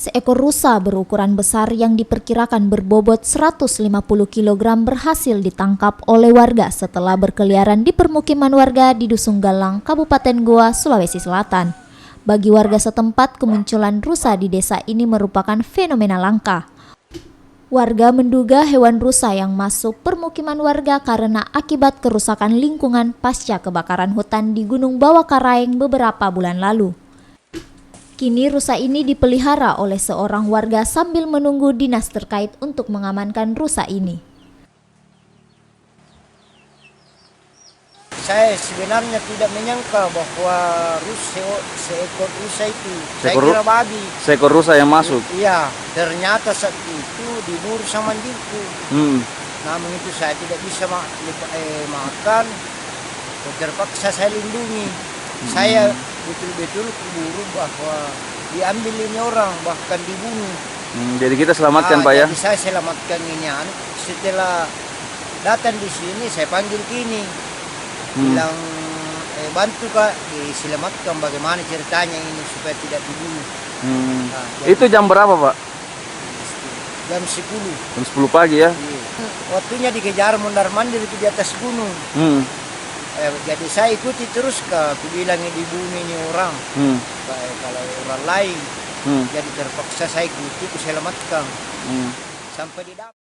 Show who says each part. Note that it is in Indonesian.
Speaker 1: Seekor rusa berukuran besar yang diperkirakan berbobot 150 kg berhasil ditangkap oleh warga setelah berkeliaran di permukiman warga di Dusun Galang, Kabupaten Goa, Sulawesi Selatan. Bagi warga setempat, kemunculan rusa di desa ini merupakan fenomena langka. Warga menduga hewan rusa yang masuk permukiman warga karena akibat kerusakan lingkungan pasca kebakaran hutan di Gunung Bawakaraeng beberapa bulan lalu. Kini rusa ini dipelihara oleh seorang warga sambil menunggu dinas terkait untuk mengamankan rusa ini.
Speaker 2: Saya sebenarnya tidak menyangka bahwa seekor rusa itu, saya kira babi.
Speaker 3: Seekor rusa yang masuk?
Speaker 2: Iya, ternyata saat itu diburu sama diriku. Namun itu saya tidak bisa makan, terpaksa saya lindungi. Saya betul-betul keburu bahwa diambil ini orang, bahkan dibunuh.
Speaker 3: Jadi kita selamatkan Pak ya?
Speaker 2: Jadi saya selamatkan ini. Setelah datang di sini, saya panggil kini. Bilang, bantu Kak, diselamatkan bagaimana ceritanya ini supaya tidak dibunuh.
Speaker 3: Itu jam berapa Pak?
Speaker 2: Jam 10.
Speaker 3: Jam 10 pagi ya?
Speaker 2: Iya. Waktunya dikejar mondar-mandir itu di atas gunung. Jadi saya ikuti terus Kak, aku bilang dibunuh ini orang. Kalau orang lain, jadi terpaksa saya ikuti, aku selamatkan. Sampai di dalam.